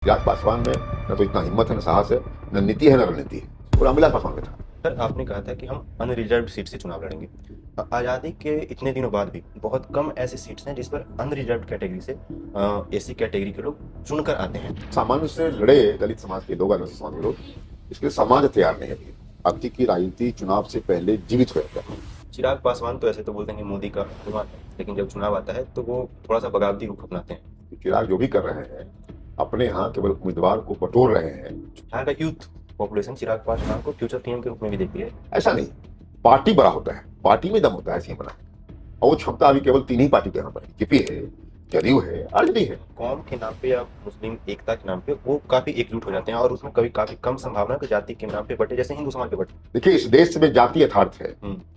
चिराग पासवान में न तो इतना हिम्मत है, न साहस है, न नीति है, न रणनीति है। वो रामविलास पासवान में था। सर, आपने कहा था कि हम अनरिजर्व्ड सीट से चुनाव लड़ेंगे। आज़ादी के इतने दिनों बाद भी बहुत कम ऐसे सीट्स हैं जिस पर अनरिजर्व्ड कैटेगरी से एससी कैटेगरी के लोग चुनकर आते हैं। सामान्य से लड़े दलित समाज के लोग, आदिवासी समाज के लोग, इसके लिए समाज तैयार नहीं है अभी। पार्टी की राजनीति चुनाव से पहले जीवित हो जाता है। चिराग पासवान तो ऐसे तो बोलते हैं कि मोदी का अभिमान है, लेकिन जब चुनाव आता है तो वो थोड़ा सा बगावती रुख अपनाते हैं। चिराग जो भी कर रहे हैं, अपने यहाँ केवल उम्मीदवार को बटोर रहे हैं। यहाँ का यूथ पॉपुलेशन चिराग पासवान को फ्यूचर पीएम के रूप में भी देखती है। ऐसा नहीं, पार्टी बड़ा होता है, पार्टी में दम होता है सीएम बना। और वो क्षमता अभी केवल तीन ही पार्टी के यहाँ पर, बीजेपी है, जदयू है, आरजेडी है। कौम के नाम पे या मुस्लिम एकता के नाम पे वो काफी एकजुट हो जाते हैं और उसमें कभी काफी कम संभावना है कि जाति के नाम पे बटे, जैसे हिंदू समाज पे बटे। देखिए, इस देश में जाति यथार्थ है,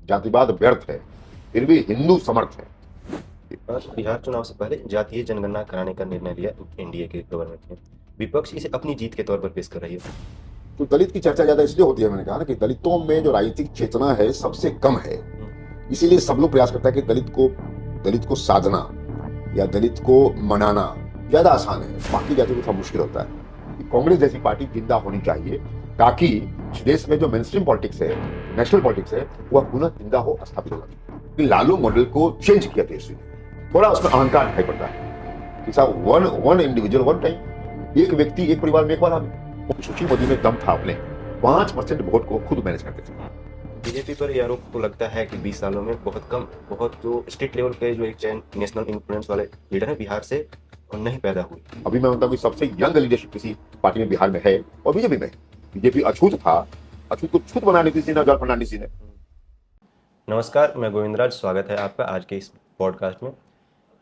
जातिवाद व्यर्थ है, फिर भी हिंदू समर्थ है। बिहार चुनाव से पहले जातीय जनगणना कराने का निर्णय लिया एनडीए के गवर्नमेंट ने। विपक्ष इसे अपनी जीत के तौर पर पेश कर रही है। तो दलित की चर्चा ज्यादा इसलिए होती है, मैंने कहा ना, कि दलितों में जो राजनीतिक चेतना है सबसे कम है। इसीलिए सब लोग प्रयास करता है कि दलित को साधना या दलित को मनाना ज्यादा आसान है, बाकी जातियों को थोड़ा मुश्किल होता है। कांग्रेस जैसी पार्टी जिंदा होनी चाहिए ताकि इस देश में जो मेनस्ट्रीम पॉलिटिक्स है, नेशनल पॉलिटिक्स है, वह पुनः जिंदा हो, स्थापित हो जाए। लालू मॉडल को चेंज किया तेजस्वी ने, थोड़ा उसमें अहंकार दिखाई पड़ता है कि साहब वन इंडिविजुअल वन टाइम, एक व्यक्ति एक परिवार में एक बार आदमी। सुशील मोदी में दम था, अपने 5% वोट को खुद मैनेज करते थे। बीजेपी पर यह आरोप तो लगता है कि 20 सालों में बहुत जो स्टेट लेवल पे जो एक चैन नेशनल इन्फ्लुएंस वाले लीडर है बिहार से नहीं पैदा हुए। अभी मैं मानता हूँ कि सबसे यंग लीडरशिप किसी पार्टी में बिहार में है, और बीजेपी में। बीजेपी अछूत था, अछूत को छूत बना नीतीश जी ने, जॉर्ज फर्नांडिस जी ने। नमस्कार, मैं गोविंदराज, स्वागत है आपका आज के इस पॉडकास्ट में।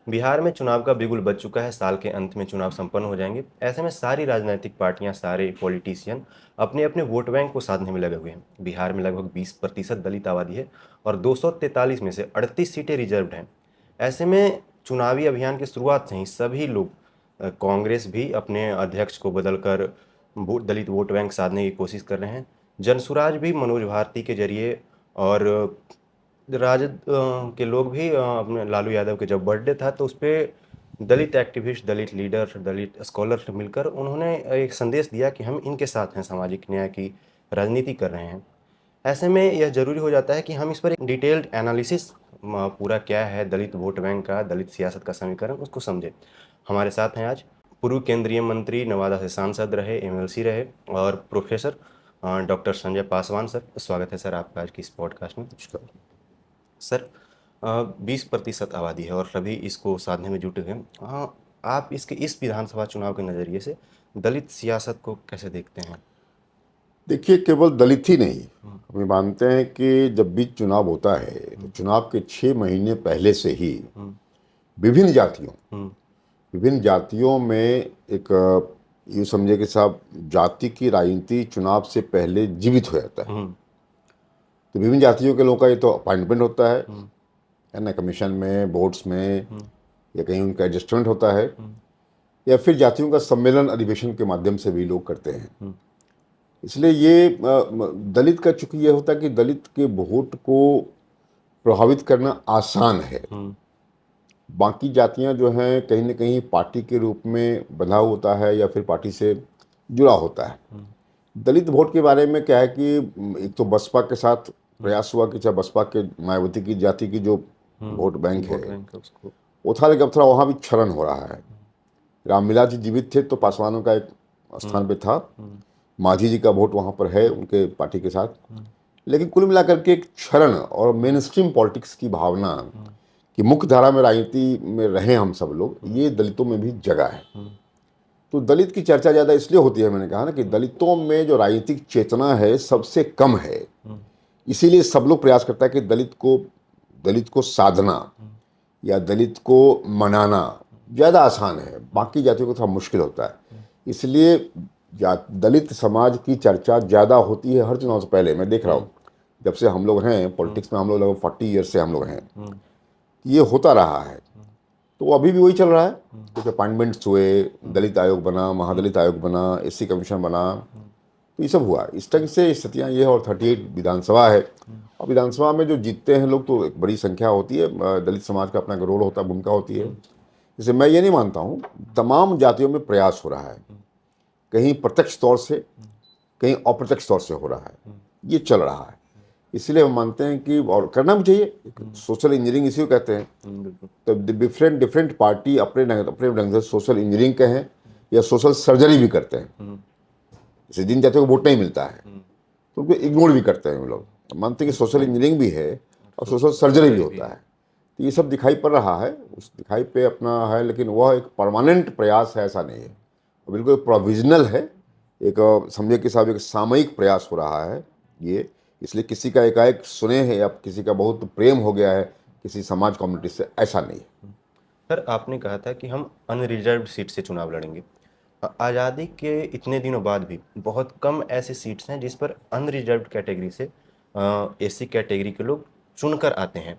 बिहार में चुनाव का बिगुल बज चुका है, साल के अंत में चुनाव संपन्न हो जाएंगे। ऐसे में सारी राजनीतिक पार्टियां, सारे पॉलिटिशियन अपने अपने वोट बैंक को साधने में लगे हुए हैं। बिहार में लगभग 20% दलित आबादी है और 243 में से 38 सीटें रिजर्व्ड हैं। ऐसे में चुनावी अभियान की शुरुआत से ही सभी लोग, कांग्रेस भी अपने अध्यक्ष को बदलकर दलित वोट बैंक साधने की कोशिश कर रहे हैं। जनसुराज भी मनोज भारती के जरिए और राजद के लोग भी अपने लालू यादव के जब बर्थडे था तो उस पर दलित एक्टिविस्ट, दलित लीडर, दलित स्कॉलर मिलकर उन्होंने एक संदेश दिया कि हम इनके साथ हैं, सामाजिक न्याय की राजनीति कर रहे हैं। ऐसे में यह जरूरी हो जाता है कि हम इस पर एक डिटेल्ड एनालिसिस, पूरा क्या है दलित वोट बैंक का, दलित सियासत का समीकरण, उसको समझें। हमारे साथ हैं आज पूर्व केंद्रीय मंत्री, नवादा से सांसद रहे, एमएलसी रहे और professor doctor Sanjay Paswan. Sir, स्वागत है सर आपका आज की इस पॉडकास्ट में। सर, 20% आबादी है और सभी इसको साधने में जुटे हैं। हाँ, आप इसके इस विधानसभा चुनाव के नज़रिए से दलित सियासत को कैसे देखते हैं? देखिए, केवल दलित ही नहीं, हम मानते हैं कि जब भी चुनाव होता है तो चुनाव के 6 महीने पहले से ही विभिन्न जातियों में एक, यूँ समझे कि साहब, जाति की राजनीति चुनाव से पहले जीवित हो जाता है। तो विभिन्न जातियों के लोगों का ये तो अपॉइंटमेंट होता है ना, कमीशन में, बोर्ड्स में, या कहीं उनका एडजस्टमेंट होता है, या फिर जातियों का सम्मेलन अधिवेशन के माध्यम से भी लोग करते हैं। इसलिए ये दलित का चूंकि ये होता है कि दलित के वोट को प्रभावित करना आसान है। बाकी जातियां जो हैं कहीं ना कहीं पार्टी के रूप में बंधा होता है या फिर पार्टी से जुड़ा होता है। दलित वोट के बारे में क्या है कि एक तो बसपा के साथ प्रयास हुआ कि चाहे बसपा के मायावती की जाति की जो वोट बैंक है वो था, लेकिन अब थोड़ा वहाँ भी क्षरण हो रहा है। रामविलास जी जीवित थे तो पासवानों का एक स्थान पे था, मांझी जी का वोट वहाँ पर है उनके पार्टी के साथ। लेकिन कुल मिलाकर के एक क्षरण और मेन स्ट्रीम पॉलिटिक्स की भावना कि मुख्य धारा में राजनीति में रहे हम सब लोग, ये दलितों में भी जगह है। तो दलित की चर्चा ज़्यादा इसलिए होती है, मैंने कहा ना, कि दलितों में जो राजनीतिक चेतना है सबसे कम है। इसीलिए सब लोग प्रयास करता है कि दलित को साधना या दलित को मनाना ज़्यादा आसान है, बाकी जातियों को थोड़ा मुश्किल होता है। इसलिए दलित समाज की चर्चा ज़्यादा होती है हर चुनाव से पहले। मैं देख रहा हूँ जब से हम लोग हैं पॉलिटिक्स में, हम लोग लगभग 40 ईयर से हम लोग हैं, ये होता रहा है। तो अभी भी वही चल रहा है। कुछ अपॉइंटमेंट्स हुए, दलित आयोग बना, महादलित आयोग बना, एससी कमीशन बना, तो ये सब हुआ। इस तरह से स्थितियाँ ये है। और 38 विधानसभा है, और विधानसभा में जो जीतते हैं लोग तो एक बड़ी संख्या होती है। दलित समाज का अपना रोल होता है, भूमिका होती है। जैसे मैं ये नहीं मानता हूँ, तमाम जातियों में प्रयास हो रहा है कहीं प्रत्यक्ष तौर से, कहीं अप्रत्यक्ष तौर से हो रहा है, ये चल रहा है। इसलिए हम मानते हैं कि, और करना भी चाहिए, सोशल इंजीनियरिंग इसी को कहते हैं। बिल्कुल। तो डिफरेंट डिफरेंट पार्टी अपने ढंग से सोशल इंजीनियरिंग कहें या सोशल सर्जरी भी करते हैं। जैसे जिन जातियों को वोट नहीं मिलता है तो उनको इग्नोर भी करते हैं वो लोग, मानते हैं कि सोशल इंजीनियरिंग भी है और सोशल सर्जरी भी होता है। तो ये सब दिखाई पड़ रहा है, उस दिखाई पे अपना है, लेकिन वह एक परमानेंट प्रयास है ऐसा नहीं है, बिल्कुल प्रोविजनल है। एक समझे कि साहब एक सामयिक प्रयास हो रहा है ये, इसलिए किसी का एकाएक सुने हैं या किसी का बहुत प्रेम हो गया है किसी समाज कम्युनिटी से, ऐसा नहीं है। सर, आपने कहा था कि हम अनरिजर्व्ड सीट से चुनाव लड़ेंगे। आज़ादी के इतने दिनों बाद भी बहुत कम ऐसे सीट्स हैं जिस पर अनरिजर्व्ड कैटेगरी से एससी कैटेगरी के लोग चुनकर आते हैं।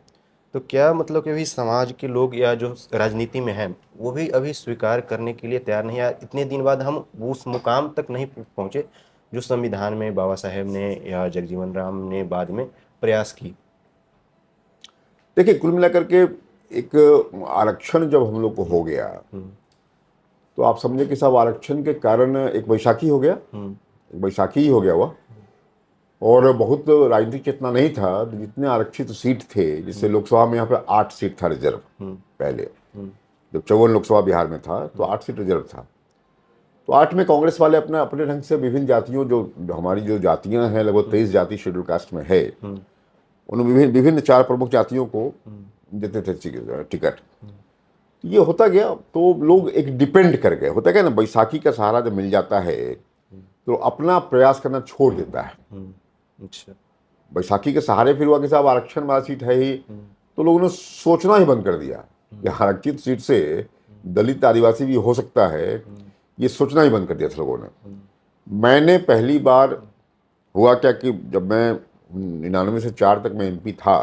तो क्या मतलब कि अभी समाज के लोग या जो राजनीति में हैं वो भी अभी स्वीकार करने के लिए तैयार नहीं है? इतने दिन बाद हम उस मुकाम तक नहीं पहुँचे जो संविधान में बाबा साहेब ने या जगजीवन राम ने बाद में प्रयास की? देखिए, कुल मिलाकर के एक आरक्षण जब हम लोग को हो गया तो आप समझे कि साहब आरक्षण के कारण एक बैसाखी हो गया, एक बैसाखी ही हो गया हुआ, और बहुत राजनीतिक चेतना नहीं था। जितने आरक्षित सीट थे, जिससे लोकसभा में यहाँ पे 8 सीट था रिजर्व, पहले जब 54 लोकसभा बिहार में था तो 8 सीट रिजर्व था। तो 8 में कांग्रेस वाले अपने अपने ढंग से विभिन्न जातियों, जो हमारी जो जातियां हैं, लगभग 23 जाति शेड्यूल कास्ट में है, उन विभिन्न विभिन्न 4 प्रमुख जातियों को देते थे टिकट। ये होता गया तो लोग एक डिपेंड कर गए, होता क्या ना, बैसाखी का सहारा जब मिल जाता है तो अपना प्रयास करना छोड़ देता है। अच्छा। बैसाखी के सहारे फिर हुआ कि साहब आरक्षण वाला सीट है ही, तो लोगों ने सोचना ही बंद कर दिया कि आरक्षित सीट से दलित आदिवासी भी हो सकता है, ये सोचना ही बंद कर दिया था लोगों ने। मैंने पहली बार हुआ क्या कि जब मैं 99 से 4 तक मैं एमपी था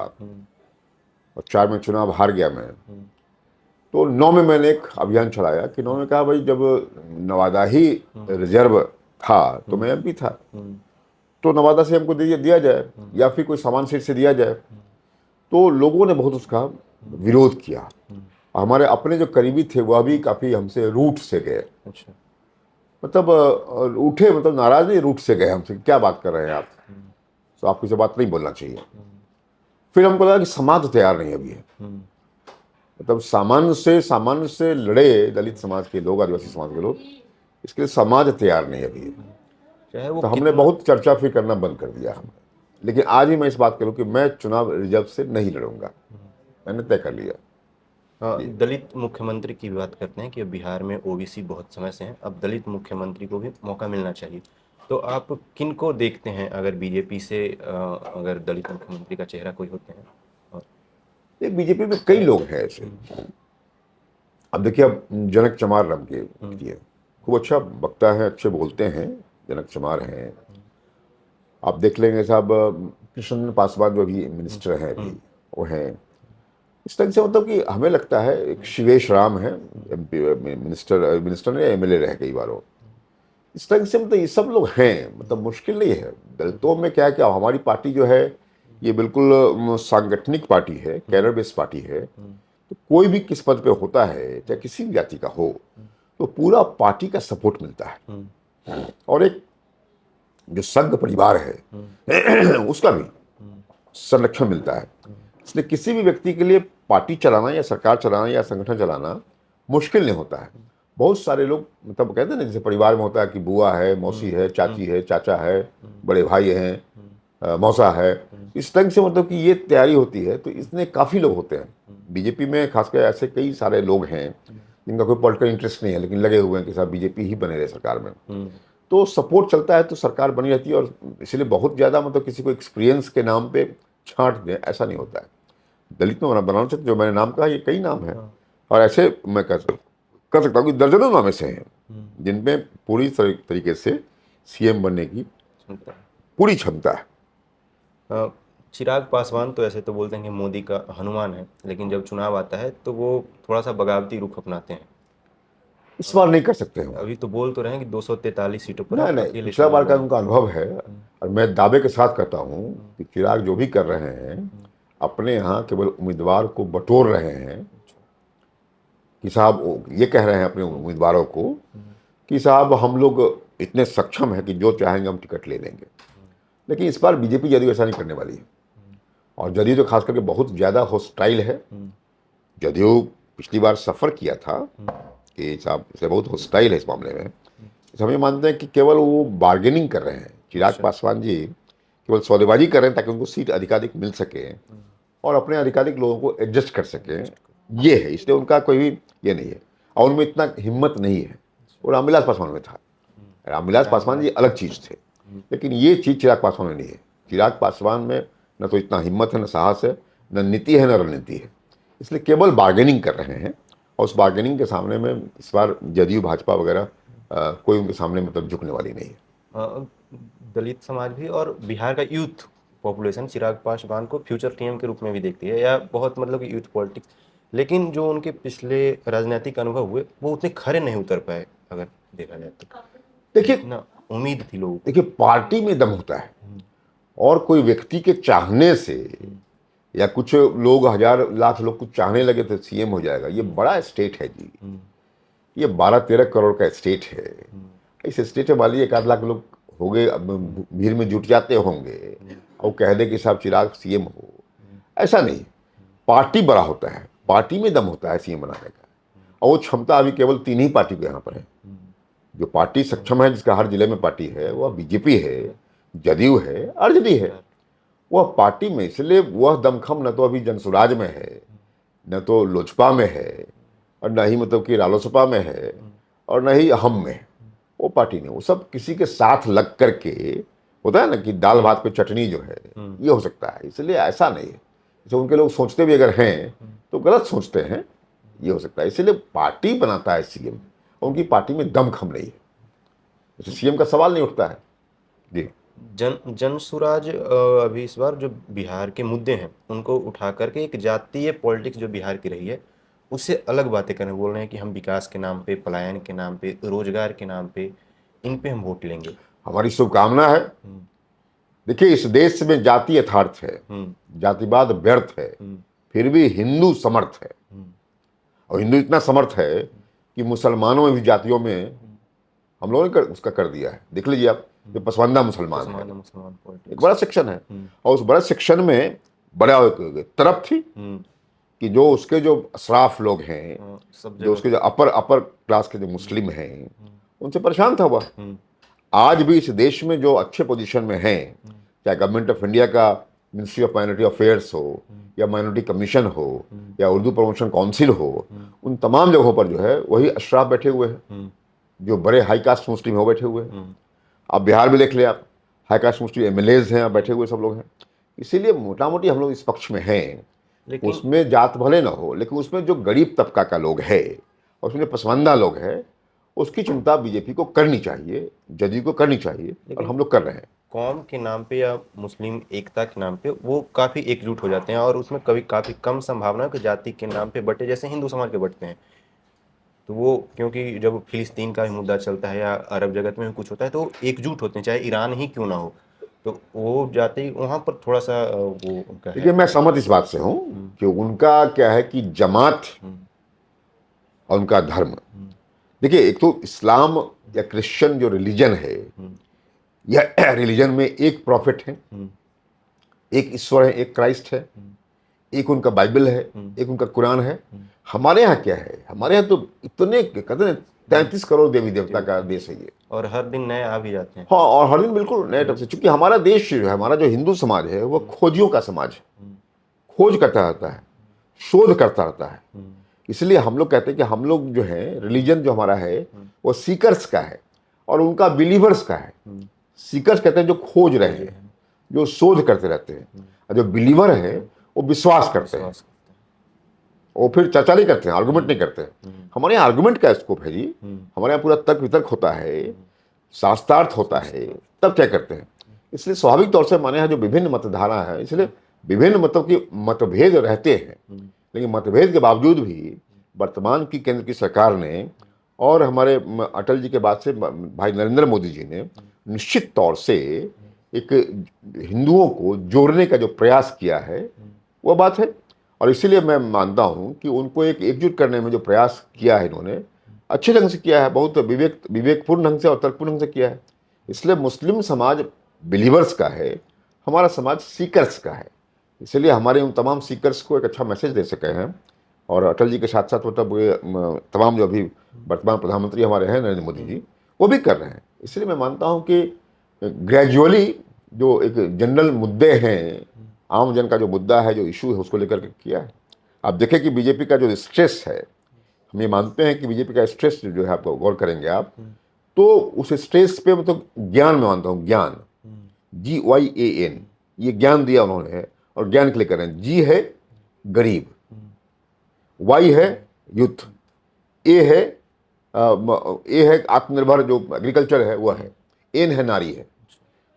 और 4 में चुनाव हार गया मैं, तो 9 में मैंने एक अभियान चलाया कि 9 में कहा भाई जब नवादा ही रिजर्व था तो मैं एमपी था, तो नवादा से हमको दिया जाए या फिर कोई सामान सीट से दिया जाए। तो लोगों ने बहुत उसका विरोध किया। हमारे अपने जो करीबी थे वह भी काफ़ी हमसे रूठ से गए, अच्छा। मतलब उठे, मतलब नाराज नहीं, रूठ से गए हमसे, क्या बात कर रहे हैं आप, तो आपको से बात नहीं बोलना चाहिए। फिर हमको लगा कि समाज तैयार नहीं अभी है, मतलब सामान्य से लड़े दलित समाज के लोग, आदिवासी समाज के लोग, इसके लिए समाज तैयार नहीं अभी है। चाहे वो तो हमने बहुत चर्चा फिर करना बंद कर दिया हमने। लेकिन आज ही मैं इस बात करूं कि मैं चुनाव रिजर्व से नहीं लड़ूंगा, मैंने तय कर लिया। दलित मुख्यमंत्री की बात करते हैं कि अब बिहार में ओबीसी बहुत समय से हैं, अब दलित मुख्यमंत्री को भी मौका मिलना चाहिए। तो आप किन को देखते हैं अगर बीजेपी से अगर दलित मुख्यमंत्री का चेहरा कोई होते हैं? ये बीजेपी में कई लोग हैं ऐसे। अब देखिए, अब जनक चमार नाम के व्यक्ति है, खूब अच्छा वक्ता है, अच्छे बोलते हैं, जनक चमार हैं। आप देख लेंगे साहब, कृष्ण पासवान जो भी मिनिस्टर हैं अभी, वो हैं इस तरह से, मतलब कि हमें लगता है एक शिवेश राम है एमपी मिनिस्टर ने एमएलए रहे कई बार वो, इस तरह से, मतलब ये सब लोग हैं, मतलब मुश्किल नहीं है। दलितों में क्या है कि हमारी पार्टी जो है ये बिल्कुल सांगठनिक पार्टी है, कैडर बेस्ड पार्टी है। तो कोई भी किस पद पे होता है, चाहे किसी भी जाति का हो, तो पूरा पार्टी का सपोर्ट मिलता है, और एक जो संघ परिवार है उसका भी संरक्षण मिलता है। इसलिए किसी भी व्यक्ति के लिए पार्टी चलाना या सरकार चलाना या संगठन चलाना मुश्किल नहीं होता है। बहुत सारे लोग, मतलब कहते हैं ना, जैसे परिवार में होता है कि बुआ है, मौसी है, चाची है, चाचा है, बड़े भाई हैं, मौसा है, इस ढंग से, मतलब कि ये तैयारी होती है। तो इसमें काफ़ी लोग होते हैं बीजेपी में, खासकर ऐसे कई सारे लोग हैं जिनका कोई पॉलिटिकल इंटरेस्ट नहीं है लेकिन लगे हुए हैं कि साहब बीजेपी ही बने रहे सरकार में। तो सपोर्ट चलता है तो सरकार बनी रहती है, और इसलिए बहुत ज़्यादा, मतलब किसी को एक्सपीरियंस के नाम पे छांट दें ऐसा नहीं होता है। दलित में बनाना चाहिए, जो मैंने नाम कहा ये कई नाम हैं, और ऐसे मैं कर सकता हूँ कि दर्जनों नाम ऐसे हैं जिनमें पूरी तरीके से सीएम बनने की पूरी क्षमता है। चिराग पासवान तो ऐसे तो बोलते हैं कि मोदी का हनुमान है, लेकिन जब चुनाव आता है तो वो थोड़ा सा बगावती रुख अपनाते हैं। इस बार नहीं कर सकते हम। अभी तो बोल तो रहे हैं कि 243 सीटों पर नहीं आप नहीं, अकेले पिछला बार का चुनाव उनका अनुभव है, और मैं दावे के साथ कहता हूँ कि चिराग जो भी कर रहे हैं अपने यहाँ केवल उम्मीदवार को बटोर रहे हैं, कि साहब ये कह रहे हैं अपने उम्मीदवारों को कि साहब हम लोग इतने सक्षम है कि जो चाहेंगे हम टिकट ले लेंगे। लेकिन इस बार बीजेपी जदयू ऐसा नहीं करने वाली है, और जदयू तो खास करके बहुत ज़्यादा हॉस्टाइल है। जदयू पिछली बार सफ़र किया था कि साहब से बहुत हॉस्टाइल है इस मामले में। हम ये मानते हैं कि केवल वो बार्गेनिंग कर रहे हैं। चिराग पासवान जी केवल सौदेबाजी कर रहे हैं ताकि उनको सीट अधिकाधिक मिल सके और अपने अधिकाधिक लोगों को एडजस्ट कर सकें, ये है। इसलिए उनका कोई भी ये नहीं है, और उनमें इतना हिम्मत नहीं है। वो रामविलास पासवान में था। रामविलास पासवान जी अलग चीज़ थे, लेकिन ये चीज़ चिराग पासवान में नहीं है। चिराग पासवान में न तो इतना हिम्मत है, न साहस है, न नीति है, न रणनीति है। इसलिए केवल बार्गेनिंग कर रहे हैं, और उस बार्गेनिंग के सामने में इस बार जदयू भाजपा वगैरह कोई उनके सामने मतलब झुकने वाली नहीं है। दलित समाज भी और बिहार का यूथ पॉपुलेशन चिराग पासवान को फ्यूचर टीएम के रूप में भी देखती है, या बहुत मतलब कि यूथ पॉलिटिक्स, लेकिन जो उनके पिछले राजनीतिक अनुभव हुए वो उतने खरे नहीं उतर पाए अगर देखा जाए तो। देखिए ना उम्मीद थी लोगों को। देखिए पार्टी में दम होता है, और कोई व्यक्ति के चाहने से या कुछ लोग, 1000 लाख लोग कुछ चाहने लगे तो सीएम हो जाएगा, ये बड़ा स्टेट है जी। ये 12-13 करोड़ का स्टेट है। इस स्टेट में मान लीजिए 1-8 लाख लोग हो गए, अब भीड़ में जुट जाते होंगे और कह दे कि साहब चिराग सीएम हो, ऐसा नहीं। पार्टी बड़ा होता है, पार्टी में दम होता है सीएम बनाने का, और वो क्षमता अभी केवल 3 ही पार्टी के यहाँ पर है। जो पार्टी सक्षम है, जिसका हर जिले में पार्टी है, वह बीजेपी है, जदयू है, आरजेडी है। वह पार्टी में, इसलिए वह दमखम न तो अभी जनसुराज में है, न तो लोजपा में है, और न ही मतलब कि रालोसपा में है, और न ही हम में है। वो पार्टी नहीं, वो सब किसी के साथ लग करके होता है ना, कि दाल भात पे चटनी जो है, ये हो सकता है। इसलिए ऐसा नहीं है। जो उनके लोग सोचते भी अगर हैं तो गलत सोचते हैं, ये हो सकता है। इसलिए पार्टी बनाता है सीएम, उनकी पार्टी में दमखम नहीं है, जैसे सीएम का सवाल नहीं उठता है जी। जनसुराज अभी इस बार जो बिहार के मुद्दे हैं उनको उठा करके एक जातीय पॉलिटिक्स जो बिहार की रही है उससे अलग बातें करने बोल रहे हैं कि हम विकास के नाम पे, पलायन के नाम पे, रोजगार के नाम पे, इन पे हम वोट लेंगे। हमारी शुभकामना है। देखिए इस देश में जाति यथार्थ है, जातिवाद व्यर्थ है, फिर भी हिंदू समर्थ है। और हिंदू इतना समर्थ है कि मुसलमानों में भी जातियों में हम लोगों ने उसका कर दिया है। देख लीजिए आप, जो पसमानदा मुसलमान है, एक बड़ा सेक्शन है, और उस बड़े सेक्शन में बड़ा तरफ थी कि जो उसके जो अशराफ लोग हैं, जो उसके जो अपर क्लास के जो मुस्लिम हैं, उनसे परेशान था वह। आज भी इस देश में जो अच्छे पोजीशन में हैं, चाहे गवर्नमेंट ऑफ इंडिया का मिनिस्ट्री ऑफ माइनॉरिटी अफेयर्स हो, या माइनॉरिटी कमीशन हो, या उर्दू प्रमोशन काउंसिल हो, उन तमाम जगहों पर जो है वही अशराफ बैठे हुए हैं, जो बड़े हाई कास्ट मुस्लिम हो बैठे हुए हैं। आप बिहार में देख ले, आप हाई कास्ट मुस्लिम एमएलएज हैं, बैठे हुए सब लोग हैं। इसीलिए मोटा मोटी हम लोग इस पक्ष में हैं। उसमें जात भले ना हो, लेकिन उसमें जो गरीब तबका का लोग है, और उसमें पसमानदा लोग है, उसकी चिंता बीजेपी को करनी चाहिए, जदयू को करनी चाहिए, और हम लोग कर रहे हैं। कौम के नाम पे या मुस्लिम एकता के नाम पे वो काफ़ी एकजुट हो जाते हैं, और उसमें कभी काफ़ी कम संभावना है कि जाति के नाम पे बटे, जैसे हिंदू समाज के बटते हैं। तो वो क्योंकि जब फिलिस्तीन का भी मुद्दा चलता है या अरब जगत में भी कुछ होता है तो एकजुट होते हैं, चाहे ईरान ही क्यों ना हो। तो वो जाति वहाँ पर थोड़ा सा वो उनका है। देखिए मैं सहमत इस बात से हूँ कि उनका क्या है कि जमात और उनका धर्म, देखिए एक तो इस्लाम या क्रिश्चियन जो रिलीजन है, यह रिलीजन में एक प्रॉफिट है, एक ईश्वर है, एक क्राइस्ट है, एक उनका बाइबल है, एक उनका कुरान है। हमारे यहाँ क्या है, हमारे यहाँ तो इतने कहते हैं 33 करोड़ देवी देवता का देश है ये, और हर दिन नए आ भी जाते हैं। हाँ, और हर दिन बिल्कुल नए ढंग से, चूंकि हमारा देश जो है, हमारा जो हिंदू समाज है, वो खोजियों का समाज है, खोज करता रहता है, शोध करता रहता है। इसलिए हम लोग कहते हैं कि हम लोग जो है रिलीजन जो हमारा है वो सीकर्स का है, और उनका बिलीवर्स का है। सीकर्स कहते हैं जो खोज रहे हैं, जो शोध करते रहते हैं, और जो बिलीवर है वो विश्वास करते हैं, वो फिर चर्चा नहीं करते हैं, आर्गुमेंट नहीं करते हैं। हमारे यहाँ आर्गुमेंट का स्कोप है जी, हमारे यहाँ पूरा तर्क वितर्क होता है, शास्त्रार्थ होता है, तब क्या करते हैं। इसलिए स्वाभाविक तौर से हमारे यहाँ जो विभिन्न मतधारा है, इसलिए विभिन्न मतलब की मतभेद रहते हैं, लेकिन मतभेद के बावजूद भी वर्तमान की केंद्र की सरकार ने और हमारे अटल जी के बाद से भाई नरेंद्र मोदी जी ने निश्चित तौर से एक हिंदुओं को जोड़ने का जो प्रयास किया है वो बात है। और इसीलिए मैं मानता हूं कि उनको एक एकजुट करने में जो प्रयास किया है इन्होंने, अच्छे ढंग से किया है, बहुत विवेकपूर्ण ढंग से और तर्कपूर्ण ढंग से किया है। इसलिए मुस्लिम समाज बिलीवर्स का है, हमारा समाज सीकर्स का है। इसलिए हमारे उन तमाम सीकर्स को एक अच्छा मैसेज दे सके हैं। और अटल जी के साथ साथ मतलब ये तमाम जो अभी वर्तमान प्रधानमंत्री हमारे हैं नरेंद्र मोदी जी, वो भी कर रहे हैं। इसलिए मैं मानता हूँ कि ग्रेजुअली जो एक जनरल मुद्दे हैं, आम जन का जो मुद्दा है, जो इशू है, उसको लेकर के किया है। आप देखें कि बीजेपी का जो स्ट्रेस है, हम ये मानते हैं कि बीजेपी का स्ट्रेस जो है, आपको गौर करेंगे आप, तो उस स्ट्रेस पे मतलब ज्ञान में मानता हूँ, ज्ञान, GYAN, ये ज्ञान दिया उन्होंने और ज्ञान के लिए कर रहे हैं। जी है गरीब, वाई है युद्ध, ए है आत्मनिर्भर जो एग्रीकल्चर है वो है, एन है नारी है।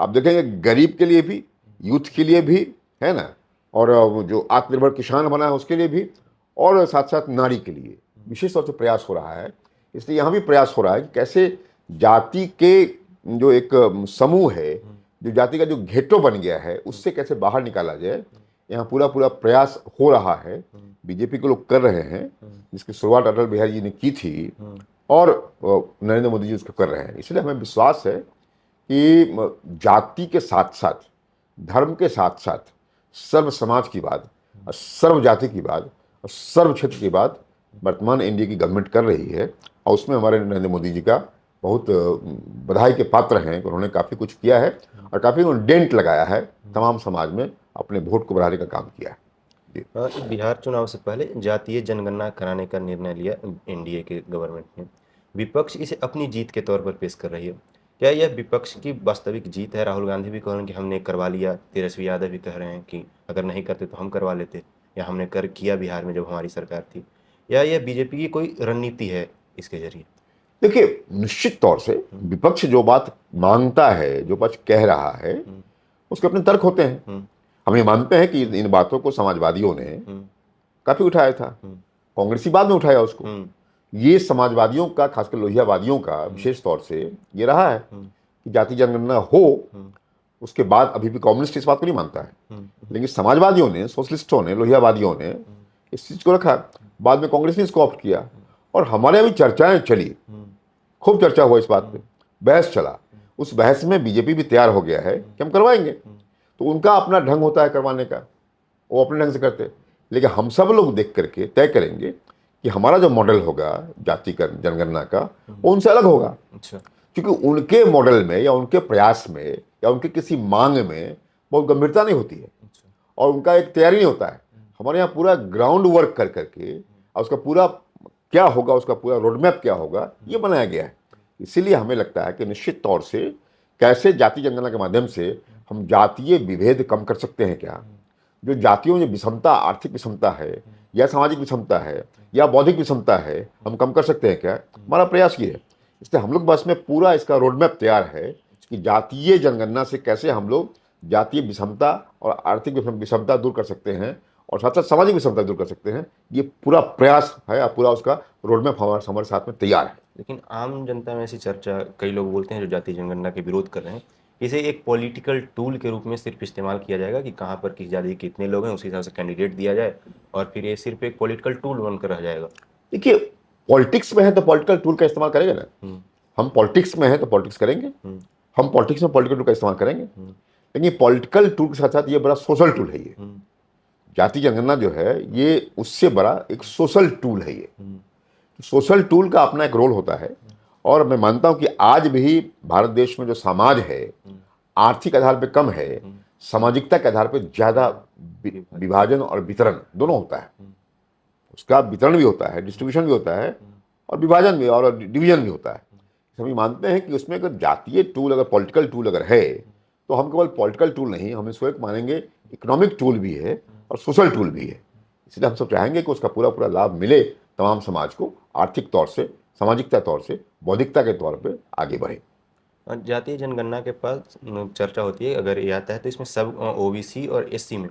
आप देखेंगे गरीब के लिए भी, यूथ के लिए भी, है ना, और जो आत्मनिर्भर किसान बना है उसके लिए भी, और साथ साथ नारी के लिए विशेष तौर से प्रयास हो रहा है। इसलिए यहाँ भी प्रयास हो रहा है कि कैसे जाति के जो एक समूह है, जो जाति का जो घेटो बन गया है, उससे कैसे बाहर निकाला जाए, यहाँ पूरा पूरा प्रयास हो रहा है। बीजेपी के लोग कर रहे हैं, जिसकी शुरुआत अटल बिहारी जी ने की थी, और नरेंद्र मोदी जी उसको कर रहे हैं। इसलिए हमें विश्वास है कि जाति के साथ साथ, धर्म के साथ साथ सर्व समाज की बात, सर्व जाति की बात और सर्व क्षेत्र की बात वर्तमान एनडीए की गवर्नमेंट कर रही है। और उसमें हमारे नरेंद्र मोदी जी का बहुत बधाई के पात्र हैं कि उन्होंने काफ़ी कुछ किया है और काफ़ी उन्होंने डेंट लगाया है तमाम समाज में, अपने वोट को बढ़ाने का काम किया है। बिहार चुनाव से पहले जातीय जनगणना कराने का निर्णय लिया एनडीए के गवर्नमेंट ने। विपक्ष इसे अपनी जीत के तौर पर पेश कर रही है। क्या यह विपक्ष की वास्तविक जीत है? राहुल गांधी भी कह रहे हैं कि हमने करवा लिया, तेजस्वी यादव भी कह रहे हैं कि अगर नहीं करते तो हम करवा लेते, या हमने कर किया बिहार में जब हमारी सरकार थी। या यह बीजेपी की कोई रणनीति है इसके जरिए? देखिए, निश्चित तौर से विपक्ष जो बात मांगता है, जो पक्ष कह रहा है, उसके अपने तर्क होते हैं। हम ये मानते हैं कि इन बातों को समाजवादियों ने काफी उठाया था, कांग्रेसी बाद में उठाया उसको। ये समाजवादियों का, खासकर लोहियावादियों का विशेष तौर से ये रहा है कि जाति जनगणना हो। उसके बाद अभी भी कम्युनिस्ट इस बात को नहीं मानता है, लेकिन समाजवादियों ने, सोशलिस्टों ने, लोहियावादियों ने इस चीज को रखा। बाद में कांग्रेस ने इसको ऑप्ट किया और हमारे अभी चर्चाएं चली, खूब चर्चा हुआ इस बात पे, बहस चला। उस बहस में बीजेपी भी तैयार हो गया है कि हम करवाएंगे। तो उनका अपना ढंग होता है करवाने का, वो अपने ढंग से करते। लेकिन हम सब लोग देख करके तय करेंगे कि हमारा जो मॉडल होगा जाति का जनगणना का, वो उनसे अलग होगा। अच्छा। क्योंकि उनके मॉडल में या उनके प्रयास में या उनके किसी मांग में बहुत गंभीरता नहीं होती है और उनका एक तैयारी नहीं होता है। हमारे यहाँ पूरा ग्राउंड वर्क कर करके और उसका पूरा क्या होगा, उसका पूरा रोडमैप क्या होगा, ये बनाया गया है। इसीलिए हमें लगता है कि निश्चित तौर से कैसे जाति जनगणना के माध्यम से हम जातीय विभेद कम कर सकते हैं। क्या जो जातियों में विषमता, आर्थिक विषमता है या सामाजिक विषमता है या बौद्धिक विषमता है, हम कम कर सकते हैं क्या? हमारा प्रयास ये है। इसलिए हम लोग बस में पूरा इसका रोडमैप तैयार है कि जातीय जनगणना से कैसे हम लोग जातीय विषमता और आर्थिक विषमता दूर कर सकते हैं और साथ साथ सामाजिक विषमता दूर कर सकते हैं। ये पूरा प्रयास है और पूरा उसका रोडमैप हमारे साथ में तैयार है। लेकिन आम जनता में ऐसी चर्चा, कई लोग बोलते हैं जो जाति जनगणना के विरोध कर रहे हैं, इसे एक पॉलिटिकल टूल के रूप में सिर्फ इस्तेमाल किया जाएगा कि कहाँ पर किस जाति के कितने लोग हैं, उसी हिसाब से कैंडिडेट दिया जाए और फिर ये सिर्फ एक पॉलिटिकल टूल बनकर रह जाएगा। देखिए, पॉलिटिक्स में है तो पॉलिटिकल टूल का इस्तेमाल करेंगे ना। हम पॉलिटिक्स में है तो पॉलिटिक्स करेंगे, हम पॉलिटिक्स में पॉलिटिकल टूल का इस्तेमाल करेंगे। लेकिन पॉलिटिकल टूल के साथ साथ ये बड़ा सोशल टूल है। ये जाति जनगणना जो है ये उससे बड़ा एक सोशल टूल है। ये सोशल टूल का अपना एक रोल होता है। और मैं मानता हूं कि आज भी भारत देश में जो समाज है आर्थिक आधार पे कम है, सामाजिकता के आधार पे ज्यादा विभाजन और वितरण दोनों होता है। उसका वितरण भी होता है, डिस्ट्रीब्यूशन भी होता है और विभाजन भी और डिवीजन भी होता है। हम ये मानते हैं कि उसमें अगर जातीय टूल, अगर पॉलिटिकल टूल अगर है तो हम केवल पॉलिटिकल टूल नहीं, हम इसको एक मानेंगे इकोनॉमिक टूल भी है और सोशल टूल भी है। इसलिए हम सब चाहेंगे कि उसका पूरा पूरा लाभ मिले तमाम समाज को, आर्थिक तौर से, सामाजिकता तौर से, बौद्धिकता के तौर पे आगे बढ़े। जातीय जनगणना के पास चर्चा होती है, अगर ये आता है तो इसमें सब ओबीसी और एससी में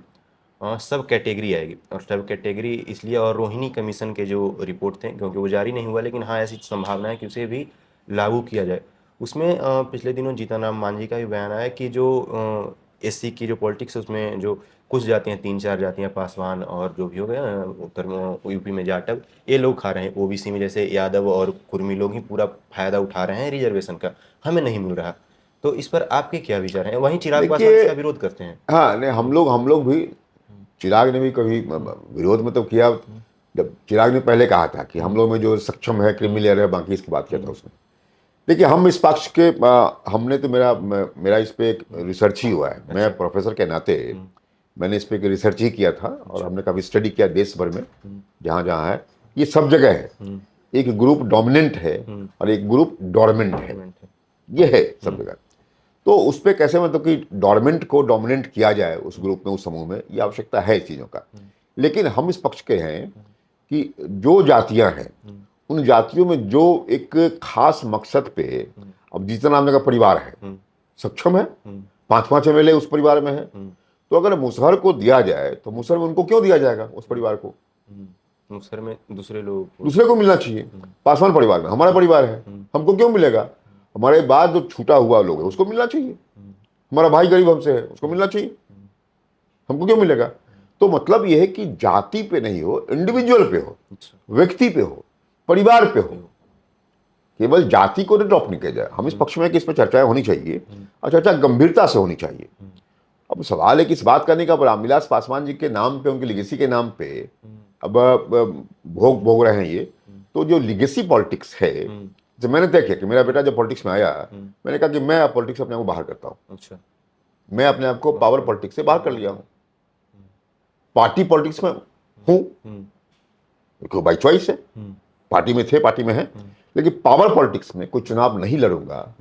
सब कैटेगरी आएगी। और सब कैटेगरी इसलिए, और रोहिणी कमीशन के जो रिपोर्ट थे, क्योंकि वो जारी नहीं हुआ, लेकिन हाँ ऐसी संभावना है कि उसे भी लागू किया जाए। उसमें पिछले दिनों जीतन राम मांझी का भी बयान आया कि जो एससी की जो पॉलिटिक्स है उसमें जो कुछ जातियां, 3-4 जातियां, पासवान और जो भी हो गए उत्तर में यूपी में जाटव, ये लोग खा रहे हैं। ओबीसी में जैसे यादव और कुर्मी लोग ही पूरा फायदा उठा रहे हैं रिजर्वेशन का, हमें नहीं मिल रहा। तो इस पर आपके क्या विचार हैं? वहीं चिराग पासवान देखिए, इसका विरोध करते हैं। हाँ नहीं, हम लोग भी, चिराग ने भी कभी विरोध में तो किया। जब चिराग ने पहले कहा था कि हम लोग में जो सक्षम है, क्रिमिलियर है, बाकी इसकी बात किया था उसने। देखिए, हम इस पक्ष के हमने तो मेरा इस पे एक रिसर्च ही हुआ है। मैं प्रोफेसर के नाते मैंने इस पे एक रिसर्च ही किया था, और हमने काफ़ी स्टडी किया देश भर में जहाँ जहाँ है। ये सब जगह है, एक ग्रुप डोमिनेंट है और एक ग्रुप डोरमेंट है, ये है सब जगह। तो उस पर कैसे, मतलब कि डोरमेंट को डोमिनेंट किया जाए उस ग्रुप में, उस समूह में, ये आवश्यकता है इस चीज़ों का। लेकिन हम इस पक्ष के हैं कि जो जातियां हैं, उन जातियों में जो एक खास मकसद पे, अब जितना नाम का परिवार है, सक्षम है, 5-5 एमएलए उस परिवार में है, तो अगर मुसहर को दिया जाए तो मुसहर में उनको क्यों दिया जाएगा? उस परिवार को मुसहर में दूसरे को मिलना चाहिए। पासवान परिवार में हमारा परिवार है, हमको क्यों मिलेगा? हमारे बाद जो छूटा हुआ लोग है उसको मिलना चाहिए। हमारा भाई गरीब हमसे है, उसको मिलना चाहिए, हमको क्यों मिलेगा? तो मतलब यह है कि जाति पे नहीं हो, इंडिविजुअल पे हो, व्यक्ति पे हो, परिवार पे हो। केवल जाति को ड्रॉप नहीं किया जाए। हम इस पक्ष में कि इस पर चर्चाएं होनी चाहिए, और चर्चा गंभीरता से होनी चाहिए। अब सवाल है कि इस बात करने का, रामविलास पासवान जी के नाम पे, उनकी लिगेसी के नाम पे अब भोग रहे हैं ये। तो जो लिगेसी पॉलिटिक्स है, जब मैंने तय किया कि मेरा बेटा जब पॉलिटिक्स में आया, मैंने कहा कि मैं पॉलिटिक्स से अपने आप को बाहर करता हूँ। अच्छा, मैं अपने आप को पावर पॉलिटिक्स से बाहर कर लिया हूँ। पार्टी पॉलिटिक्स में हूँ, क्यों, बाई चॉइस है, पार्टी में थे, पार्टी में है, लेकिन पावर पॉलिटिक्स में कोई चुनाव नहीं लड़ूंगा,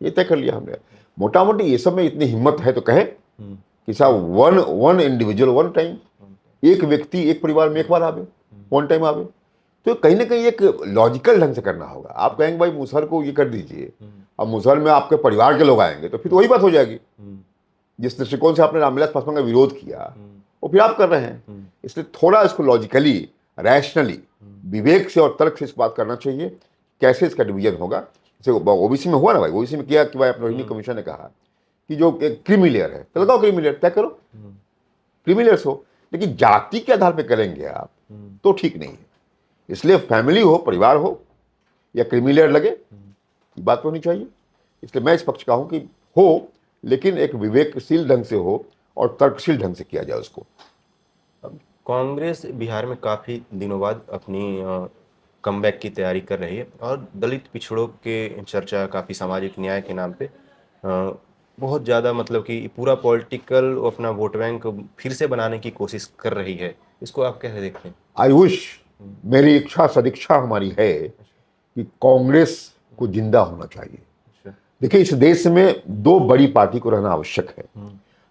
ये तय कर लिया हमने। मोटा मोटी ये सब में इतनी हिम्मत है तो कहे कि साहब, वन इंडिविजुअल वन टाइम, एक व्यक्ति एक परिवार में एक बार आवे, वन टाइम आवे। तो कहीं ना कहीं एक लॉजिकल ढंग से करना होगा। आप कहेंगे भाई मुसहर को ये कर दीजिए, अब मुसहर में आपके परिवार के लोग आएंगे, तो फिर तो वही बात हो जाएगी। जिस दृष्टिकोण से आपने रामविलास पासवान का विरोध किया, वो फिर आप कर रहे हैं। इसलिए थोड़ा इसको लॉजिकली, रैशनली, विवेक से और तर्क से इस बात करना चाहिए, कैसे इसका डिवीजन होगा। जैसे ओबीसी में हुआ ना भाई, ओबीसी में किया कि भाई, अपने कमीशन ने कहा कि जो क्रीमिलियर है, तो लगाओ क्रीमिलियर, तय करो, क्रीमिलियर्स हो। लेकिन जाति के आधार पर करेंगे आप तो ठीक नहीं है। इसलिए फैमिली हो, परिवार हो, या क्रीमिलियर लगे, ये बात होनी चाहिए। इसलिए मैं इस पक्ष का हूं कि हो, लेकिन एक विवेकशील ढंग से हो और तर्कशील ढंग से किया जाए उसको। कांग्रेस बिहार में काफ़ी दिनों बाद अपनी कमबैक की तैयारी कर रही है, और दलित पिछड़ों के चर्चा काफ़ी सामाजिक न्याय के नाम पे बहुत ज़्यादा, मतलब कि पूरा पॉलिटिकल अपना वोट बैंक फिर से बनाने की कोशिश कर रही है। इसको आप कैसे देखते हैं? आई विश, मेरी इच्छा सदिच्छा हमारी है कि कांग्रेस को जिंदा होना चाहिए। देखिए, इस देश में दो बड़ी पार्टी को रहना आवश्यक है।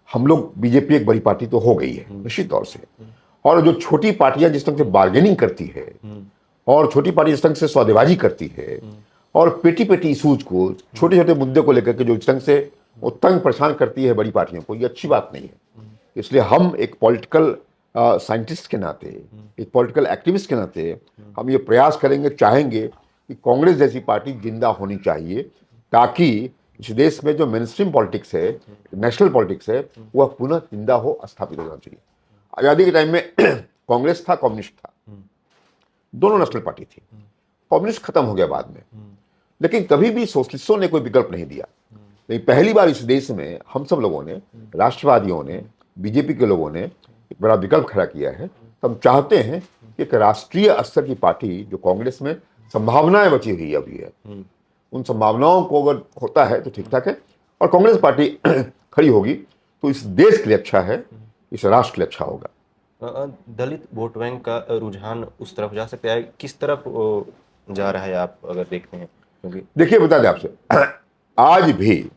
हम लोग, बीजेपी एक बड़ी पार्टी तो हो गई है निश्चित तौर से, और जो छोटी पार्टियां जिस ढंग से बार्गेनिंग करती है, और छोटी पार्टी जिस ढंग से सौदेबाजी करती है, और पेटी पेटी इशूज को, छोटे छोटे मुद्दे को लेकर के जो जिस ढंग से वो तंग परेशान करती है बड़ी पार्टियों को, ये अच्छी बात नहीं है। इसलिए हम एक पॉलिटिकल साइंटिस्ट के नाते, एक पॉलिटिकल एक्टिविस्ट के नाते, हम ये प्रयास करेंगे, चाहेंगे कि कांग्रेस जैसी पार्टी जिंदा होनी चाहिए, ताकि इस देश में जो मेनस्ट्रीम पॉलिटिक्स है, नेशनल पॉलिटिक्स है, वह पुनः जिंदा हो, स्थापित होना चाहिए। आज़ादी के टाइम में कांग्रेस था, कम्युनिस्ट था, दोनों नेशनल पार्टी थी। कम्युनिस्ट खत्म हो गया बाद में, लेकिन कभी भी सोशलिस्टों ने कोई विकल्प नहीं दिया। लेकिन पहली बार इस देश में हम सब लोगों ने, राष्ट्रवादियों ने, बीजेपी के लोगों ने एक बड़ा विकल्प खड़ा किया है। तो हम चाहते हैं कि एक राष्ट्रीय स्तर की पार्टी, जो कांग्रेस में संभावनाएं बची हुई अभी है, उन संभावनाओं को अगर होता है तो ठीक ठाक है, और कांग्रेस पार्टी खड़ी होगी तो इस देश के लिए अच्छा है, इस राष्ट्र के लिए अच्छा होगा। दलित वोट बैंक का रुझान उस तरफ जा सकता है, किस तरफ जा रहा है आप अगर देखते हैं? क्योंकि देखिए, बता दें आपसे, आज भी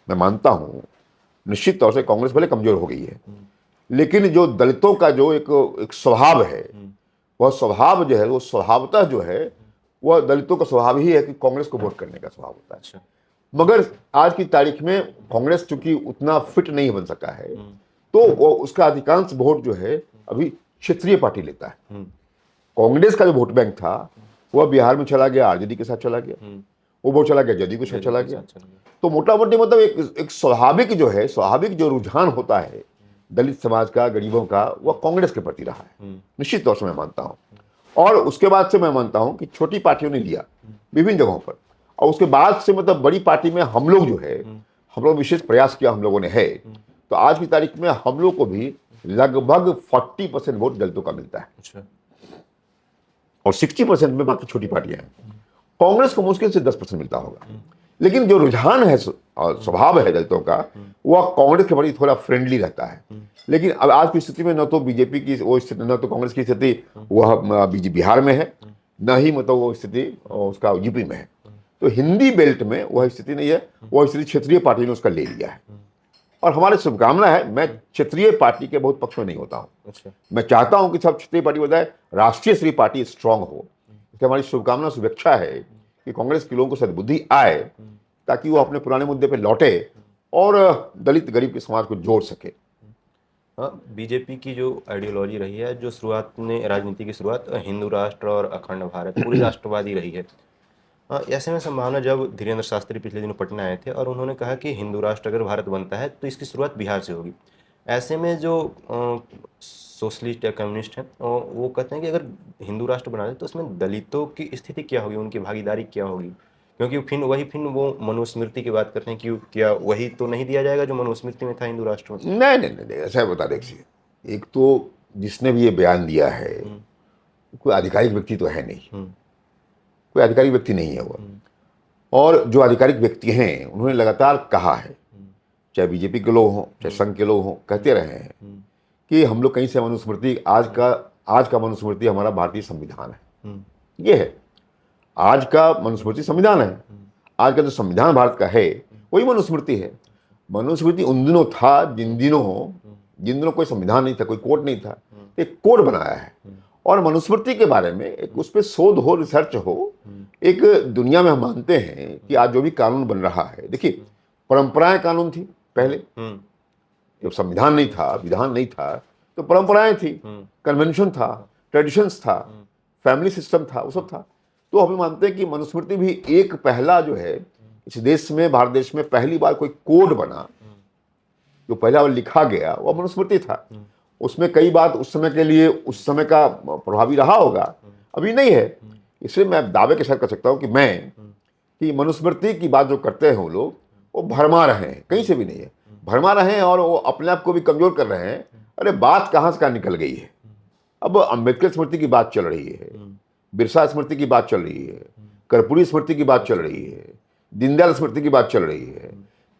मैं मानता हूं निश्चित तौर से कांग्रेस भले कमजोर हो गई है, लेकिन जो दलितों का जो एक स्वभाव है, वह स्वभाव जो है, वो स्वभावतः जो है, वह दलितों का स्वभाव ही है कि कांग्रेस को वोट करने का स्वभाव होता है। अच्छा, मगर आज की तारीख में कांग्रेस चूंकि उतना फिट नहीं बन सका है, तो वो उसका अधिकांश वोट जो है अभी क्षेत्रीय पार्टी लेता है। कांग्रेस का जो वोट बैंक था वह बिहार में चला गया, आरजेडी के साथ चला गया, वो बहुत चला गया, जदयू के साथ चला गया। चल गया। तो मोटा मोटी मतलब एक स्वाभाविक जो है, स्वाभाविक जो रुझान होता है दलित समाज का, गरीबों का, वह कांग्रेस के प्रति रहा है, निश्चित तौर से मैं मानता हूँ। और उसके बाद से मैं मानता हूँ कि छोटी पार्टियों ने लिया विभिन्न जगहों पर, और उसके बाद से मतलब बड़ी पार्टी में हम लोग जो है, हम लोग विशेष प्रयास किया हम लोगों ने है, तो आज की तारीख में हम लोग को भी लगभग 40% वोट दलितों का मिलता है। अच्छा। और 60% में बाकी छोटी पार्टियां हैं। कांग्रेस को मुश्किल से 10% मिलता होगा। लेकिन जो रुझान है और स्वभाव है दलितों का, वह कांग्रेस के प्रति थोड़ा फ्रेंडली रहता है। लेकिन अब आज की स्थिति में न तो बीजेपी की वो स्थिति, न तो कांग्रेस की स्थिति वह बिहार में है, न ही मतलब वो स्थिति उसका यूपी में है। तो हिंदी बेल्ट में वह स्थिति नहीं है, वह स्थिति क्षेत्रीय पार्टी ने उसका ले लिया है। और हमारी शुभकामना है, मैं क्षेत्रीय पार्टी के बहुत पक्ष में नहीं होता हूँ। अच्छा। मैं चाहता हूं कि सब क्षेत्रीय पार्टी बजाय राष्ट्रीय स्तरीय पार्टी स्ट्रांग हो। इसलिए हमारी शुभकामना, शुभेच्छा है कि कांग्रेस के लोगों को सद्बुद्धि आए, ताकि वो अपने पुराने मुद्दे पे लौटे और दलित गरीब के समाज को जोड़ सके। बीजेपी की जो आइडियोलॉजी रही है, जो शुरुआत ने राजनीति की शुरुआत हिंदू राष्ट्र और अखंड भारत, पूरी राष्ट्रवादी रही है। ऐसे में संभावना, जब धीरेन्द्र शास्त्री पिछले दिनों पटना आए थे और उन्होंने कहा कि हिंदू राष्ट्र अगर भारत बनता है तो इसकी शुरुआत बिहार से होगी। ऐसे में जो सोशलिस्ट या कम्युनिस्ट हैं वो कहते हैं कि अगर हिंदू राष्ट्र बना दे तो उसमें दलितों की स्थिति क्या होगी, उनकी भागीदारी क्या होगी, क्योंकि फिर वो मनुस्मृति की बात करते हैं कि क्या वही तो नहीं दिया जाएगा जो मनुस्मृति में था हिंदू राष्ट्र में? नहीं नहीं नहीं, ऐसा बता देखिए, एक तो जिसने भी ये बयान दिया है कोई आधिकारिक व्यक्ति तो है नहीं, कोई आधिकारिक व्यक्ति नहीं है वो। और जो आधिकारिक व्यक्ति हैं उन्होंने लगातार कहा है, चाहे बीजेपी के लोग हों, चाहे संघ के लोग हों, कहते रहे हैं कि हम लोग कहीं से मनुस्मृति, आज का मनुस्मृति हमारा भारतीय संविधान है। ये है, आज का मनुस्मृति संविधान है। आज का जो संविधान भारत का है वही मनुस्मृति है। मनुस्मृति उन दिनों था जिन दिनों कोई संविधान नहीं था, कोई कोड नहीं था, एक कोड बनाया है। और मनुस्मृति के बारे में एक उस पर शोध हो, रिसर्च हो। एक दुनिया में हम मानते हैं कि आज जो भी कानून बन रहा है, देखिए परंपराएं कानून थी पहले, जब संविधान नहीं था, विधान नहीं था, तो परंपराएं थी, कन्वेंशन था, ट्रेडिशंस था, फैमिली सिस्टम था, वो सब था। तो हम मानते हैं कि मनुस्मृति भी एक पहला जो है इस देश में, भारत देश में पहली बार कोई कोड बना, जो पहला बार लिखा गया वह मनुस्मृति था। उसमें कई बात उस समय के लिए, उस समय का प्रभावी रहा होगा, अभी नहीं है। इसलिए मैं दावे के साथ कर सकता हूँ कि मनुस्मृति की बात जो करते हैं वो लोग, वो भरमा रहे हैं, कहीं से भी नहीं है, भरमा रहे हैं और वो अपने आप को भी कमजोर कर रहे हैं। अरे बात कहाँ से कहाँ निकल गई है। अब अम्बेडकर स्मृति की बात चल रही है, बिरसा स्मृति की बात चल रही है, कर्पूरी स्मृति की बात चल रही है, दीनदयाल स्मृति की बात चल रही है।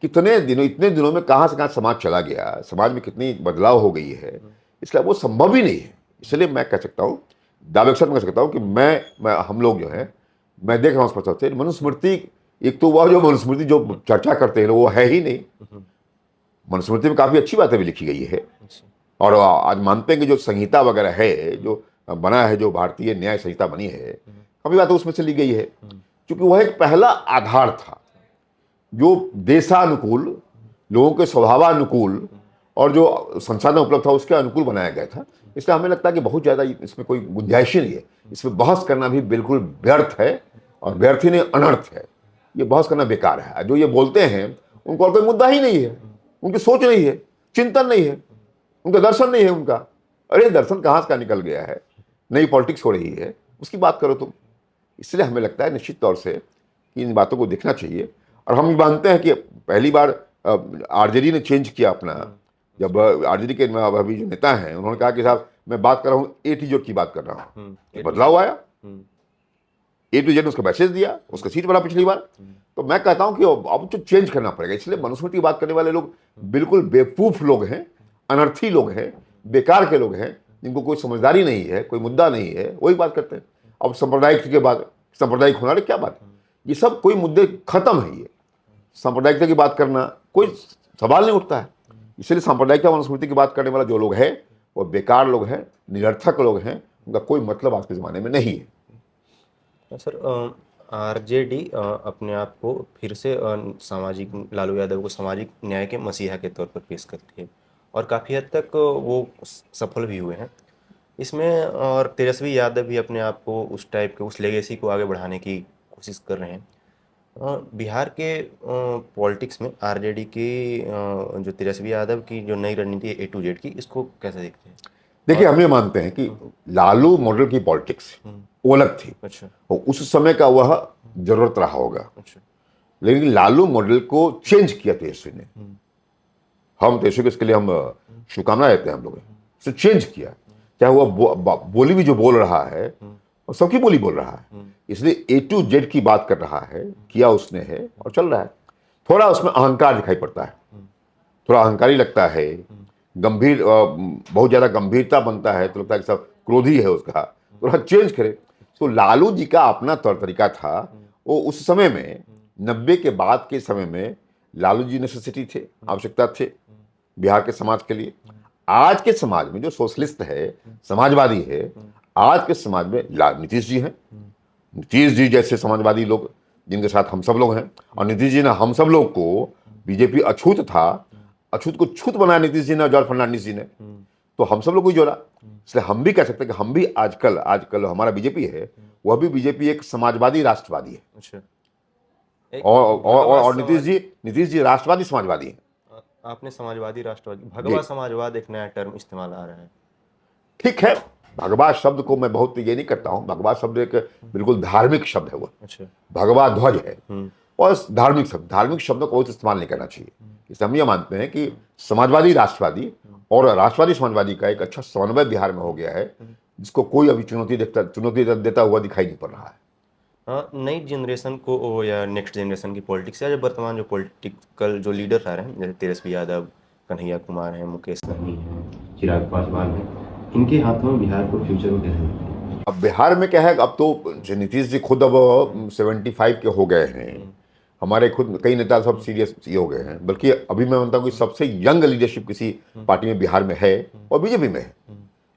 इतने दिनों में कहाँ से कहाँ समाज चला गया, समाज में कितनी बदलाव हो गई है। इसलिए वो संभव ही नहीं है। इसलिए मैं कह सकता हूँ, दावे के साथ कह सकता हूँ कि मैं हम लोग जो है, मैं देख रहा हूँ स्पष्ट से मनुस्मृति, एक तो वह जो मनुस्मृति जो चर्चा करते हैं वो है ही नहीं। मनुस्मृति में काफ़ी अच्छी बातें भी लिखी गई है। और आज मानते हैं कि जो संहिता वगैरह है, जो बना है, जो भारतीय न्याय संहिता बनी है, काफ़ी बातें उसमें से ली गई है, क्योंकि वह एक पहला आधार था जो देशानुकूल, लोगों के स्वभावानुकूल और जो संसाधन उपलब्ध था उसके अनुकूल बनाया गया था। इसलिए हमें लगता है कि बहुत ज़्यादा इसमें कोई गुंजाइश ही नहीं है। इसमें बहस करना भी बिल्कुल व्यर्थ है, और व्यर्थ ही नहीं, अनर्थ है। ये बहस करना बेकार है। जो ये बोलते हैं उनको और कोई मुद्दा ही नहीं है, उनकी सोच नहीं है, चिंतन नहीं है, उनका दर्शन नहीं है उनका। अरे दर्शन कहाँ से निकल गया है, नई पॉलिटिक्स हो रही है, उसकी बात करो तुम। इसलिए हमें लगता है निश्चित तौर से कि इन बातों को देखना चाहिए। और हम मानते हैं कि पहली बार आरजेडी ने चेंज किया अपना, जब आरजेडी के अभी जो नेता हैं उन्होंने कहा कि साहब मैं बात कर रहा हूँ ए टू जेड की बात कर रहा हूँ, बदलाव आया, ए टू जेड ने उसका मैसेज दिया, उसका सीट बढ़ा पिछली बार। तो मैं कहता हूँ कि अब तो चेंज करना पड़ेगा। इसलिए मनुस्मृति की बात करने वाले लोग बिल्कुल बेवकूफ़ लोग हैं, अनर्थी लोग हैं, बेकार के लोग हैं, जिनको कोई समझदारी नहीं है, कोई मुद्दा नहीं है, वही बात करते हैं। अब सांप्रदायिक के बाद सांप्रदायिक होना, क्या बात, ये सब कोई मुद्दे खत्म है। ये सांप्रदायिकता की बात करना कोई सवाल नहीं उठता है। इसलिए सांप्रदायिकता मनुस्मृति की बात करने वाला जो लोग हैं वो बेकार लोग हैं, निरर्थक लोग हैं, उनका कोई मतलब आज के ज़माने में नहीं है। सर, आरजेडी अपने आप को फिर से सामाजिक, लालू यादव को सामाजिक न्याय के मसीहा के तौर पर पेश करती है और काफ़ी हद तक वो सफल भी हुए हैं इसमें। और तेजस्वी यादव भी अपने आप को उस टाइप के, उस लेगेसी को आगे बढ़ाने की कोशिश कर रहे हैं। बिहार के पॉलिटिक्स में आरजेडी की जो तेजस्वी यादव की जो नई रणनीति है A to Z की, इसको कैसे देखते हैं? देखिए, हम ये मानते हैं कि लालू मॉडल की पॉलिटिक्स वो अलग थी अच्छा और उस समय का वह जरूरत रहा होगा, अच्छा। लेकिन लालू मॉडल को चेंज किया तेजस्वी ने। हम तेजस्वी को इसके लिए हम शुभकामनाएं देते हैं हम लोग। तो चेंज किया, चाहे वह बोली भी जो बोल रहा है और सबकी बोली बोल रहा है, इसलिए A to Z की बात कर रहा है, किया उसने है और चल रहा है। थोड़ा उसमें अहंकार दिखाई पड़ता है, थोड़ा अहंकारी लगता है, गंभीर, बहुत ज्यादा गंभीरता बनता है, तो लगता है कि सब क्रोधी है उसका, थोड़ा चेंज करे। तो लालू जी का अपना तौर तरीका था, वो उस समय में 90 के बाद के समय में लालू जी नेसेसिटी थे, आवश्यकता थे बिहार के समाज के लिए। आज के समाज में जो सोशलिस्ट है, समाजवादी है, आज के समाज में नीतीश जी हैं। नीतीश जी जैसे समाजवादी लोग जिनके साथ हम सब लोग हैं, और नीतीश जी ने हम सब लोग को, बीजेपी अछूत था, अछूत को छूत बनाया नीतीश जी ने, जॉर्ज फर्नांडिस जी ने, तो हम सब लोग को ही जोड़ा। इसलिए हम भी कह सकते हैं कि हम भी आजकल हमारा बीजेपी है, वह भी बीजेपी एक समाजवादी राष्ट्रवादी है। अच्छा। और नीतीश जी राष्ट्रवादी समाजवादी है। आपने समाजवादी राष्ट्रवादी, जी, भगवा समाजवाद एक नया टर्म इस्तेमाल आ रहा है। ठीक है। भगवा शब्द को मैं बहुत ये नहीं करता हूँ। भगवा शब्द एक बिल्कुल धार्मिक शब्द है, वो अच्छा। भगवा ध्वज है और धार्मिक शब्दों को बहुत इस्तेमाल नहीं करना चाहिए। इसलिए हम ये मानते हैं कि समाजवादी राष्ट्रवादी और राष्ट्रवादी समाजवादी का एक अच्छा समन्वय बिहार में हो गया है, जिसको कोई अभी चुनौती देता हुआ दिखाई नहीं पड़ रहा है। हाँ, नई जनरेशन को या नेक्स्ट जनरेशन की पॉलिटिक्स या जो वर्तमान जो पॉलिटिकल जो लीडर आ रहे हैं, जैसे तेजस्वी यादव, कन्हैया कुमार हैं, मुकेश सहनी हैं, चिराग पासवान हैं, इनके हाथों में बिहार को फ्यूचर को कैसे देखते हैं? अब बिहार में क्या है, अब तो नीतीश जी खुद अब 75 के हो गए हैं। हमारे खुद कई नेता सब सीरियस ये हो गए हैं, बल्कि अभी मैं मानता हूँ कि सबसे यंग लीडरशिप किसी पार्टी में बिहार में है और बीजेपी में है।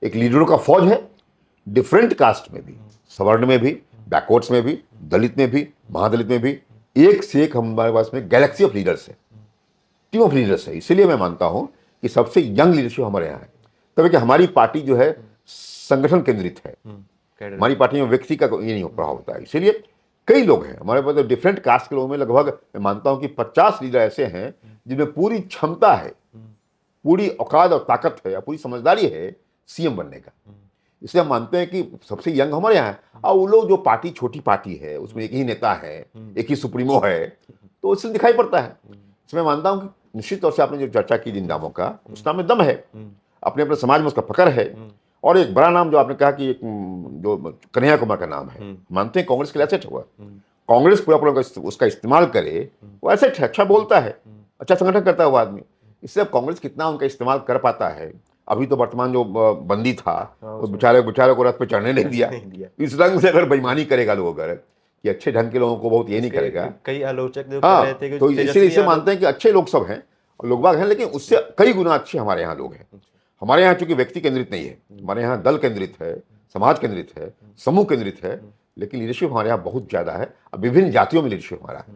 एक लीडरों का फौज है, डिफरेंट कास्ट में भी, सवर्ण में भी, बैकवर्ड्स में भी, दलित में भी, महादलित में भी, एक से एक हमारे पास में गैलेक्सी ऑफ लीडर्स है, टीम ऑफ लीडर्स है। इसीलिए मैं मानता हूं कि सबसे यंग लीडरशिप हमारे यहाँ है। तब कि हमारी पार्टी जो है संगठन केंद्रित है, हमारी पार्टी में व्यक्ति का ये नहीं प्रभाव होता है। इसीलिए कई लोग हैं हमारे पास, डिफरेंट कास्ट के लोगों में लगभग मैं मानता हूं कि 50 लीडर ऐसे हैं जिनमें पूरी क्षमता है, पूरी औकात और ताकत है या पूरी समझदारी है सीएम बनने का। इसलिए हम मानते हैं कि सबसे यंग हमारे यहाँ है। और वो लोग जो पार्टी छोटी पार्टी है, उसमें एक ही नेता है, एक ही सुप्रीमो है, तो इसलिए दिखाई पड़ता है। इसमें मानता हूं कि निश्चित तौर से आपने जो चर्चा की जिन नामों का, उस नाम में दम है, अपने अपने समाज में उसका पकड़ है। और एक बड़ा नाम जो आपने कहा कि जो कन्हैया कुमार का नाम है, मानते हैं कांग्रेस के लिए एसेट हुआ, कांग्रेस पूरा उसका इस्तेमाल करे, वो एसेट है, अच्छा बोलता है, अच्छा संगठन करता है वो आदमी। इसलिए अब कांग्रेस कितना उनका इस्तेमाल कर पाता है। अभी तो वर्तमान जो बंदी था, वो बेचारे को रथ पे चढ़ने नहीं दिया। इस रंग से अगर बेईमानी करेगा लोग, अगर कि अच्छे ढंग के लोगों को बहुत ये नहीं करेगा। कई आलोचक जो कह रहे थे कि तो इसीलिए मानते हैं कि अच्छे लोग सब हैं और लोग बाग हैं, लेकिन उससे कई गुना अच्छे हमारे यहाँ लोग हैं। हमारे यहाँ चूंकि व्यक्ति केंद्रित नहीं है, हमारे यहाँ दल केंद्रित है, समाज केंद्रित है, समूह केंद्रित है, लेकिन लीडरशिप हमारे यहाँ बहुत ज्यादा है। अब विभिन्न जातियों में लीडरशिप हमारा है।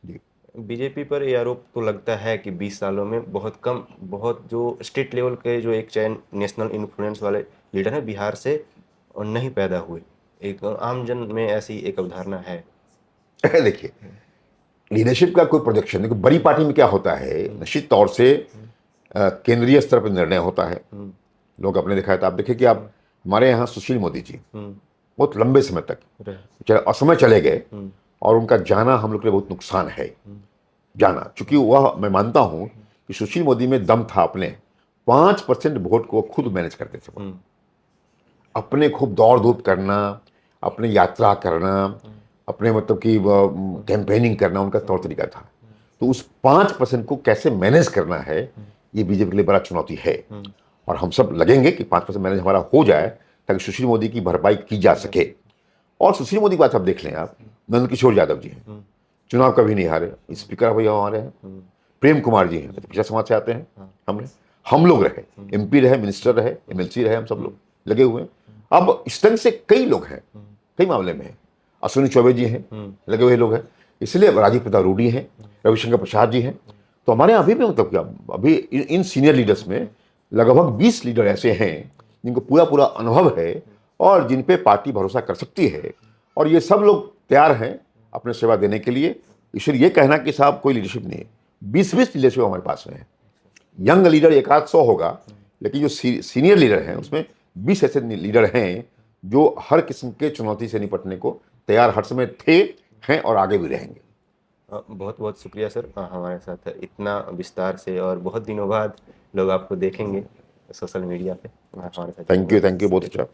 जी, बीजेपी पर ये आरोप तो लगता है कि 20 सालों में बहुत जो स्टेट लेवल के जो एक चैन नेशनल इन्फ्लुएंस वाले लीडर हैं बिहार से नहीं पैदा हुए। एक आम जन में ऐसी एक अवधारणा है। देखिए, लीडरशिप का कोई प्रोजेक्शन नहीं। बड़ी पार्टी में क्या होता है, निश्चित तौर से केंद्रीय स्तर पर निर्णय होता है। लोग अपने दिखाए तो आप देखिए कि आप हमारे यहाँ सुशील मोदी जी बहुत लंबे समय तक असमय चले गए और उनका जाना हम लोग के लिए बहुत नुकसान है। जाना, चूंकि वह, मैं मानता हूं कि सुशील मोदी में दम था, अपने 5% वोट को खुद मैनेज करते थे। अपने खूब दौड़ धूप करना, अपने यात्रा करना, अपने मतलब कि कैंपेनिंग करना उनका तौर तरीका था। तो उस 5% को कैसे मैनेज करना है, ये बीजेपी के लिए बड़ा चुनौती है। और हम सब लगेंगे कि 5% मैनेज हमारा हो जाए ताकि सुशील मोदी की भरपाई की जा सके। और सुशील मोदी की बात आप देख लें, आप नंद किशोर यादव जी हैं, चुनाव कभी नहीं हारे, स्पीकर भैया हमारे हैं। प्रेम कुमार जी हैं, पिछड़ा समाज से आते हैं। हम लोग रहे, एमपी रहे, मिनिस्टर रहे, एमएलसी रहे, हम सब लोग लगे हुए हैं। अब इस तरह से कई लोग हैं, कई मामले में हैं। अश्विनी चौबे जी हैं, लगे हुए लोग हैं। इसलिए राजीव प्रताप रूडी हैं, रविशंकर प्रसाद जी हैं। तो हमारे यहाँ अभी भी मतलब क्या, अभी इन सीनियर लीडर्स में लगभग 20 लीडर ऐसे हैं जिनको पूरा पूरा अनुभव है और जिन पे पार्टी भरोसा कर सकती है। और ये सब लोग तैयार हैं अपने सेवा देने के लिए ईश्वर ये कहना कि साहब कोई लीडरशिप नहीं है, 20-20 लीडरशिप हमारे पास में है। यंग लीडर 100 होगा, लेकिन जो सीनियर लीडर हैं उसमें 20 ऐसे लीडर हैं जो हर किस्म के चुनौती से निपटने को तैयार हर समय थे, हैं और आगे भी रहेंगे। बहुत बहुत शुक्रिया सर, हमारे साथ इतना विस्तार से, और बहुत दिनों बाद लोग आपको देखेंगे सोशल मीडिया पे हमारे साथ। थैंक यू बहुत अच्छा।